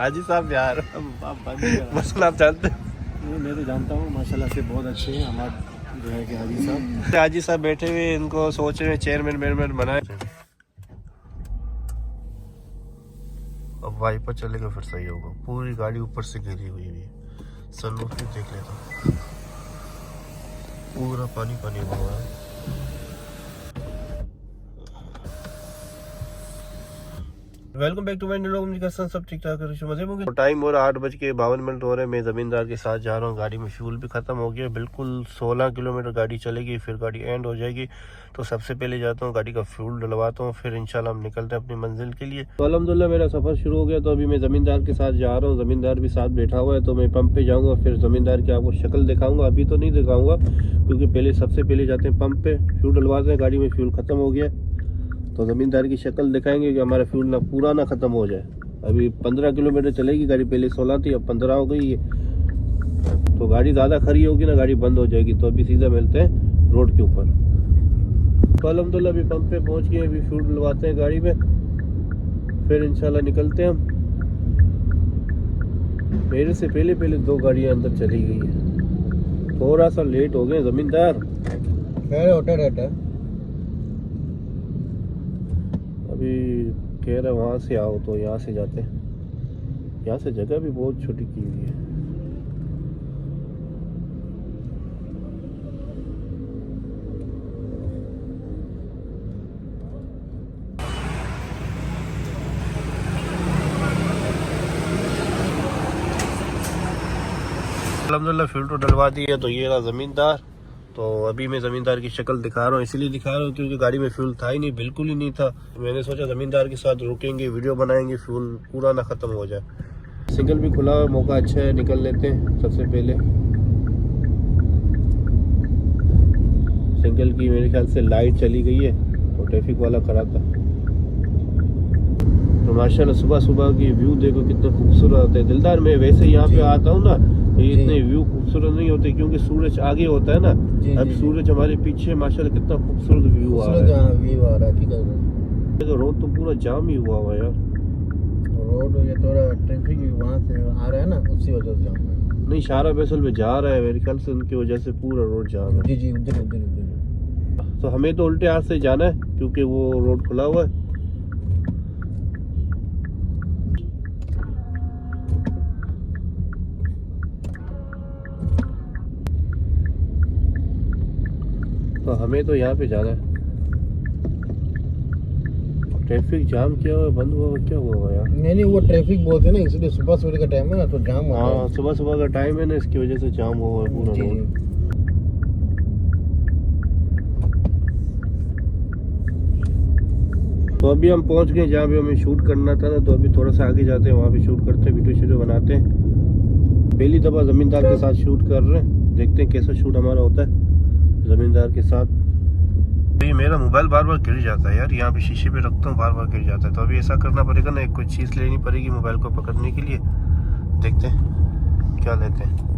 हाजी साहब यार मसला आप जानते हैं। मैं तो जानता हूँ माशाल्लाह से बहुत अच्छे हैं हमारे जो है कि हाजी साहब बैठे हुए इनको सोच रहे हैं चेयरमैन मेयरमैन बनाए। अब वाइपर चलेगा फिर सही होगा। पूरी गाड़ी ऊपर से घिरी हुई है। सनरूफ भी देख लेता हूँ, पूरा पानी पानी हुआ है। Welcome back to my new vlog. सब ठीक ठाक है, मजे में। टाइम हो रहा 8:52 हो रहे हैं। मैं जमींदार के साथ जा रहा हूँ। गाड़ी में फ्यूल भी खत्म हो गया। बिल्कुल 16 किलोमीटर गाड़ी चलेगी, फिर गाड़ी एंड हो जाएगी। तो सबसे पहले जाता हूँ गाड़ी का फ्यूल डलवाता हूँ, फिर इंशाल्लाह हम निकलते हैं अपनी मंजिल के लिए। तो अल्हम्दुलिल्लाह मेरा सफर शुरू हो गया। तो अभी मैं जमींदार के साथ जा रहा हूँ। जमींदार भी साथ बैठा हुआ है। तो मैं पंप पे जाऊँगा, फिर जमींदार की आपको शक्ल दिखाऊंगा। अभी तो नहीं दिखाऊंगा क्योंकि पहले सबसे पहले जाते हैं पंप पे, फ्यूल डलवाते हैं। गाड़ी में फ्यूल खत्म हो गया तो ज़मींदार की शक्ल दिखाएंगे कि हमारा फ्यूल ना पूरा ना ख़त्म हो जाए। अभी 15 किलोमीटर चलेगी गाड़ी, पहले 16 थी अब 15 हो गई है। तो गाड़ी ज़्यादा खड़ी होगी ना, गाड़ी बंद हो जाएगी। तो अभी सीधा मिलते हैं रोड के ऊपर। तो अल्हम्दुलिल्लाह अभी पंप पे पहुंच गए। अभी फ्यूल डलवाते हैं गाड़ी में, फिर इंशाल्लाह निकलते हैं हम। मेरे से पहले 2 गाड़ियाँ अंदर चली गई है। थोड़ा सा लेट हो गए ज़मींदार। होता रहता है। अभी कह रहे वहाँ से आओ तो यहाँ से जाते हैं। यहाँ से जगह भी बहुत छोटी की हुई है। अल्हम्दुलिल्लाह फिल्टर डलवा दी है। तो ये रहा ज़मींदार। तो अभी मैं ज़मींदार की शक्ल दिखा रहा हूँ, इसलिए दिखा रहा हूँ क्योंकि गाड़ी में फ्यूल था ही नहीं, बिल्कुल ही नहीं था। मैंने सोचा ज़मींदार के साथ रुकेंगे, वीडियो बनाएंगे, फ्यूल पूरा ना ख़त्म हो जाए। सिग्नल भी खुला हुआ, मौका अच्छा है, निकल लेते हैं। सबसे पहले सिग्नल की मेरे ख्याल से लाइट चली गई है तो ट्रैफिक वाला खड़ा था। तो माशाल्लाह सुबह सुबह की व्यू देखो कितना खूबसूरत है। दिलदार मैं वैसे यहाँ पे आता हूँ ना, ये इतने व्यू खूबसूरत नहीं होते क्योंकि सूरज आगे होता है ना। अब सूरज हमारे पीछे, माशाल्लाह कितना खूबसूरत व्यू आ रहा है। रोड तो पूरा जाम ही हुआ हुआ यार। रोड ये थोड़ा ट्रैफिक वहाँ से आ रहा है ना, उसी वजह से जाम है। नहीं, शारा फैसल में जा रहा है मेरे ख्याल से, उनकी वजह से पूरा रोड जाम है। जी उधर। तो हमें तो उल्टे हाथ से जाना है क्योंकि वो रोड खुला हुआ है। तो हमें तो यहाँ पे जाना है। ट्रैफिक जाम क्या हुआ, बंद हुआ, क्या हुआ यार? नहीं वो ट्रैफिक बहुत है ना, इसलिए सुबह का टाइम है ना तो जाम होता है। हाँ, सुबह का टाइम है ना, इसकी वजह से जाम हुआ है पूरा रोड। तो अभी हम पहुंच गए जहाँ पे हमें शूट करना था ना। तो अभी थोड़ा सा आगे जाते हैं, वहाँ पे शूट करते हैं, वीडियो बनाते हैं। पहली दफ़ा ज़मींदार के साथ शूट कर रहे हैं, देखते हैं कैसा शूट हमारा होता है ज़मींदार के साथ। ये मेरा मोबाइल बार बार गिर जाता है यार, यहाँ पे शीशे पे रखता हूँ, बार बार गिर जाता है। तो अभी ऐसा करना पड़ेगा ना, एक कुछ चीज़ लेनी पड़ेगी मोबाइल को पकड़ने के लिए। देखते हैं क्या लेते हैं।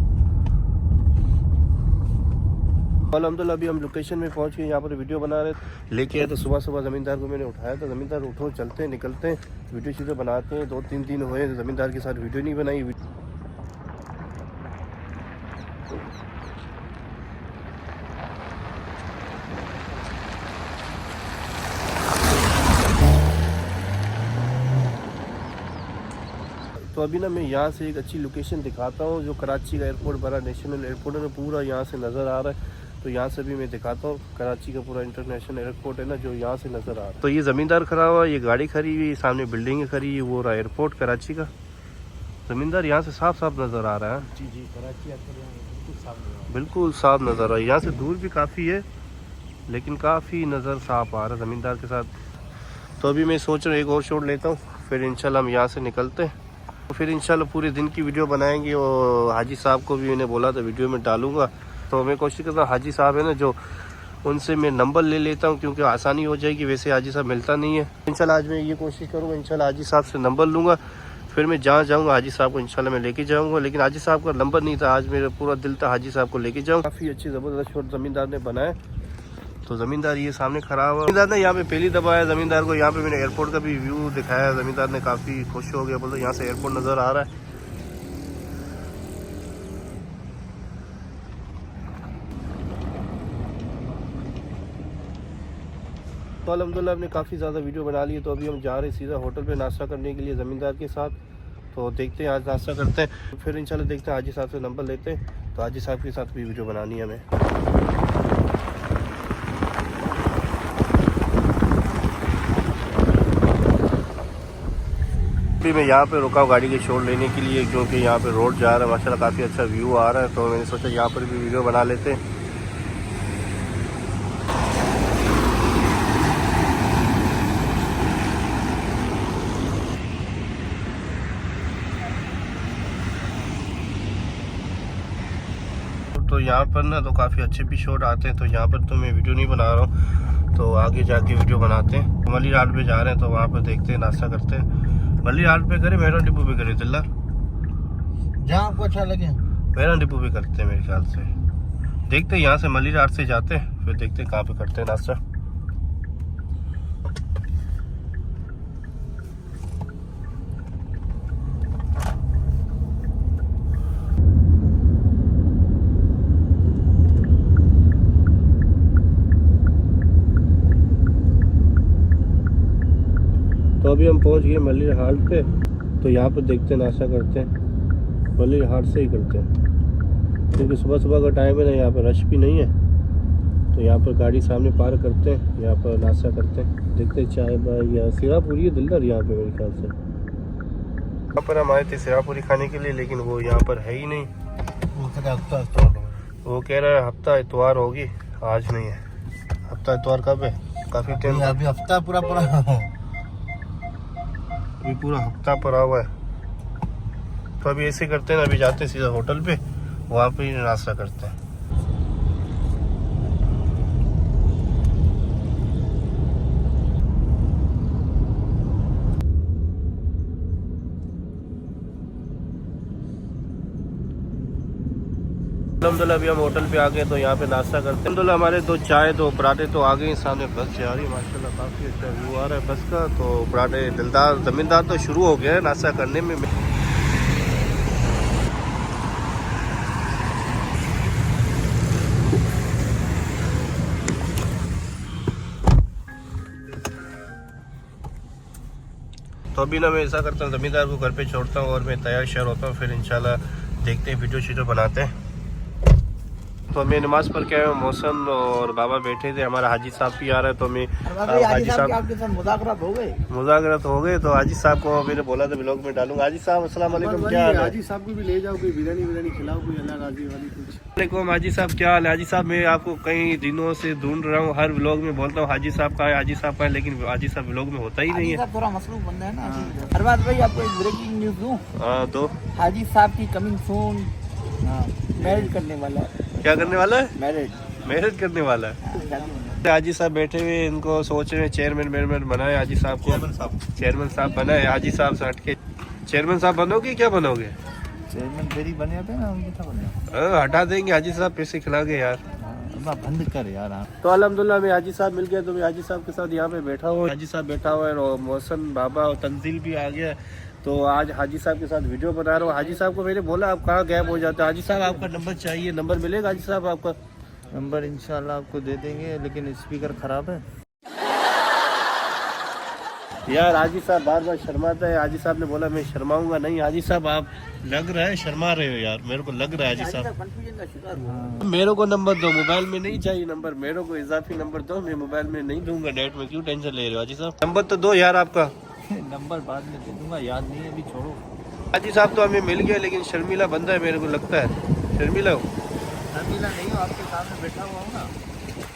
अल्हम्दुलिल्लाह अभी हम लोकेशन में पहुंच गए, यहाँ पर वीडियो बना रहे लेके आए। तो सुबह ज़मींदार को मैंने उठाया था। ज़मींदार उठो, चलते हैं, निकलते हैं, वीडियो बनाते हैं। 2-3 दिन हुए ज़मींदार के साथ वीडियो नहीं बनाई। तो अभी ना मैं यहाँ से एक अच्छी लोकेशन दिखाता हूँ, जो कराची का एयरपोर्ट, बड़ा नेशनल एयरपोर्ट है ना, पूरा यहाँ से नज़र आ रहा है। तो यहाँ से भी मैं दिखाता हूँ, कराची का पूरा इंटरनेशनल एयरपोर्ट है ना, जो यहाँ से नज़र आ रहा है। तो ये ज़मींदार खड़ा हुआ, ये गाड़ी खड़ी हुई, सामने बिल्डिंग खड़ी है, वो रहा एयरपोर्ट कराची का। ज़मींदार यहाँ से साफ साफ नज़र आ रहा है। जी कराची बिल्कुल साफ नज़र आ रहा है। यहाँ से दूर भी काफ़ी है लेकिन काफ़ी नज़र साफ आ रहा है ज़मींदार के साथ। तो अभी मैं सोच रहा हूँ एक और शॉट लेता हूँ, फिर इंशाल्लाह हम यहाँ से निकलते हैं। तो फिर इंशाल्लाह पूरे दिन की वीडियो बनाएंगे। और हाजी साहब को भी मैंने बोला था वीडियो में डालूंगा। तो मैं कोशिश करता हूँ, हाजी साहब है ना जो, उनसे मैं नंबर ले लेता हूँ क्योंकि आसानी हो जाएगी। वैसे हाजी साहब मिलता नहीं है। इंशाल्लाह आज मैं ये कोशिश करूँगा, इंशाल्लाह हाजी साहब से नंबर लूँगा, फिर मैं जहाँ जाऊँगा हाजी साहब को इंशाल्लाह मैं लेके जाऊँगा। लेकिन हाजी साहब का नंबर नहीं था, आज मेरा पूरा दिल था हाजी साहब को लेके जाऊँ। काफ़ी अच्छी ज़बरदस्त शॉट ज़मींदार ने बनाया। तो ज़मींदार ये सामने खड़ा हुआ। ज़मींदार ने यहाँ पे पहली दफ़ा आया, ज़मींदार को यहाँ पे मैंने एयरपोर्ट का भी व्यू दिखाया। ज़मींदार ने काफ़ी खुश हो गया, बोलते यहाँ से एयरपोर्ट नज़र आ रहा है। तो अल्हम्दुलिल्लाह हमने काफ़ी ज़्यादा वीडियो बना ली है। तो अभी हम जा रहे हैं सीधा होटल पे नाश्ता करने के लिए ज़मींदार के साथ। तो देखते हैं, आज नाश्ता करते हैं, फिर इंशाल्लाह देखते हैं हाजी साहब से नंबर लेते हैं। तो हाजी साहब के साथ भी वीडियो बनानी है हमें। अभी मैं यहाँ पे रुका हूँ गाड़ी के शॉट लेने के लिए, क्योंकि यहाँ पे रोड जा रहा है, माशाल्लाह काफ़ी अच्छा व्यू आ रहा है। तो मैंने सोचा यहाँ पर भी वीडियो बना लेते हैं। तो यहाँ पर ना तो काफ़ी अच्छे भी शॉट आते हैं। तो यहाँ पर तो मैं वीडियो नहीं बना रहा हूँ, तो आगे जाके वीडियो बनाते हैं। मली राट पे जा रहे हैं, तो वहाँ पर देखते हैं, नाश्ता करते हैं। मली राट पे करें, मेहरान डिपो पे करें दिल्ला, जहाँ आपको अच्छा लगे। मेहरान डिपो पे करते हैं मेरे ख्याल से। देखते हैं, यहाँ से मली राट से जाते हैं, फिर देखते हैं कहाँ पे करते हैं नाश्ता। तो अभी हम पहुंच गए मली हाट पे। तो यहाँ पर देखते हैं, नाश्ता करते हैं, मली हाट से ही करते हैं, क्योंकि सुबह सुबह का टाइम है ना, यहाँ पर रश भी नहीं है। तो यहाँ पर गाड़ी सामने पार्क करते हैं, यहाँ पर नाश्ता करते हैं। देखते हैं चाय भाई या सिरा पूरी है दिलदार यहाँ पे मेरे ख्याल से। यहाँ पर हम आए थे सिरा पूरी खाने के लिए, लेकिन वो यहाँ पर है ही नहीं। वो कह रहा है हफ्ता इतवार होगी, आज नहीं है। हफ्ता इतवार कब है? काफ़ी टाइम, अभी हफ्ता पूरा अभी पूरा हफ्ता पड़ा हुआ है। तो अभी ऐसे करते हैं ना, अभी जाते हैं सीधा होटल पे, वहाँ पे ही नाश्ता करते हैं। अल्हम्दुलिल्लाह अभी हम होटल पे आ गए, तो यहाँ पे नाश्ता करते हैं। अल्हम्दुलिल्लाह हमारे 2 चाय 2 पराठे तो आ गए। सामने बस जा रही है, माशाल्लाह काफ़ी अच्छा व्यू आ रहा है बस का। तो पराठे दिलदार ज़मींदार तो शुरू हो गया है नाश्ता करने में। तो अभी ना मैं ऐसा करता हूँ, ज़मींदार को घर पे छोड़ता हूँ और मैं तैयार शहर होता हूँ, फिर इंशाल्लाह देखते हैं, वीडियो शीडियो बनाते हैं। तो मैं नमाज पढ़ के आया हूँ, मौसम और बाबा बैठे थे, हमारा हाजी साहब भी आ रहा है। तो मैं हाजी साहब आपके साथ मुज़ाकरात हो गए। मुज़ाकरात हो गए। तो हाजी साहब को मैंने बोला था ब्लॉग में डालूंगा। हाजी साहब अस्सलाम वालेकुम, क्या हाल है? हाजी साहब को भी ले जाओ, कोई बिरयानी खिलाओ, कोई अल्लाह राजी वाली कुछ। वालेकुम हाजी साहब, क्या हाल है? हाजी साहब मैं आपको कई दिनों से ढूंढ रहा हूँ, हर व्लॉग में बोलता हूँ हाजी साहब का है, हाजी साहब का है, लेकिन हाजी साहब व्लॉग में होता ही नहीं है। थोड़ा मसरूफ बंदा है ना। अरबाज भाई आपको एक ब्रेकिंग न्यूज़ दूं? हाँ दो। हाजी साहब की कमिंग सून, मैरिज करने वाला है। क्या करने वाला है? मैरिज करने वाला है। हाजी साहब बैठे हुए, इनको सोच रहे चेयरमैन बनाए हाजी साहब को। चेयरमैन साहब बनाए, हाजी साहब से हटके चेयरमैन साहब बनोगे? क्या बनोगे? चेयरमैन तेरी बने थे ना, उनके था बने। हटा देंगे, हाजी साहब पैसे खिला के यार। बंद कर यार। तो अल्हम्दुलिल्लाह मैं हाजी साहब मिल गया, तो मैं हाजी साहब के साथ यहाँ पे बैठा हुआ। हाजी साहब बैठा हुआ है और मौसम बाबा और तंजील भी आ गया। तो आज हाजी साहब के साथ वीडियो बना रहा हूँ। हाजी साहब को मैंने बोला आप कहाँ गैप हो जाते हैं, हाजी साहब आपका नंबर चाहिए, नंबर मिलेगा हाजी साहब आपका? नंबर इंशाल्लाह आपको दे देंगे, लेकिन स्पीकर खराब है यार। हाजी साहब बार बार शर्माता है। हाजी साहब ने बोला मैं शर्माऊंगा नहीं। हाजी साहब आप लग रहा है शर्मा रहे हो यार, मेरे को लग रहा है हाजी साहब। कंफ्यूजन का शिकार हुआ। मेरे को नंबर दो, मोबाइल में नहीं चाहिए नंबर, मेरे को इजाफी नंबर दो, मैं मोबाइल में नहीं दूंगा, नेट में क्यों टेंशन ले रहे हो हाजी साहब? नंबर तो दो यार आपका। नंबर बाद में दे दूंगा, याद नहीं है अभी, छोड़ो। हाजी साहब तो हमें मिल गया, लेकिन शर्मीला बंदा है, मेरे को लगता है शर्मीला हो। शर्मीला नहीं हो, आपके सामने बैठा हुआ हूँ ना।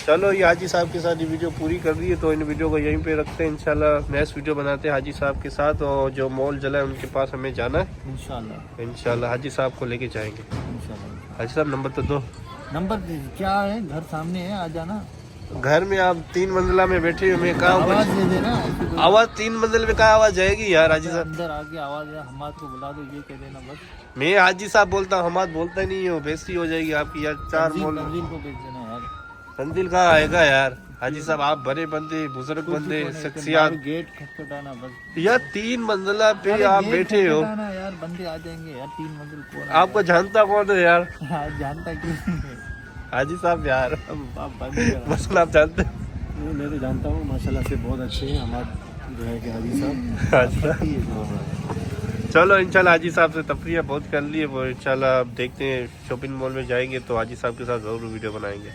चलो ये हाजी साहब के साथ ये वीडियो पूरी कर दी है, तो इन वीडियो को यहीं पे रखते हैं। इंशाल्लाह नेक्स्ट वीडियो बनाते हैं हाजी साहब के साथ, और जो मॉल जला है उनके पास हमें जाना है इंशाल्लाह हाजी साहब को लेके जाएंगे इंशाल्लाह। हाजी साहब नंबर तो दो। नंबर क्या है? घर सामने है, आ जाना। घर में आप 3 मंजिला में बैठे हुए, मैं कहा आवाज दे देना। आवाज 3 मंजिल में कहा आवाज जाएगी यार? हाजी साहब अंदर आके आवाज है, हमाद को बुला दो, ये कह देना बस। मैं हाजी साहब बोलता हूँ, हमाद बोलता ही नहीं हो, बेइज्जती हो जाएगी आपकी यार। 4 मॉल तंजील को भेज देना यार। मंदिर कहाँ आएगा यार। हाजी साहब आप बड़े बंदे, बुजुर्ग बंदे, शख्सियत। गेट खटखटाना बस। यार 3 मंजिला पे आप बैठे हो, यार बंदे आ जाएंगे यार, 3 मंजिल कौन आपको जानता कौन है यार? जानता क्यों? हाजी साहब यार, अब आप बंद करो। मसला आप जानते हैं। मैं तो जानता हूँ माशाल्लाह से बहुत अच्छे हैं हमारे जो है कि हाजी साहब। अच्छा। चलो इंशाल्लाह हाजी साहब से तफरीह बहुत कर लिए वो, इंशाल्लाह अब देखते हैं शॉपिंग मॉल में जाएंगे तो हाजी साहब के साथ ज़रूर वीडियो बनाएंगे।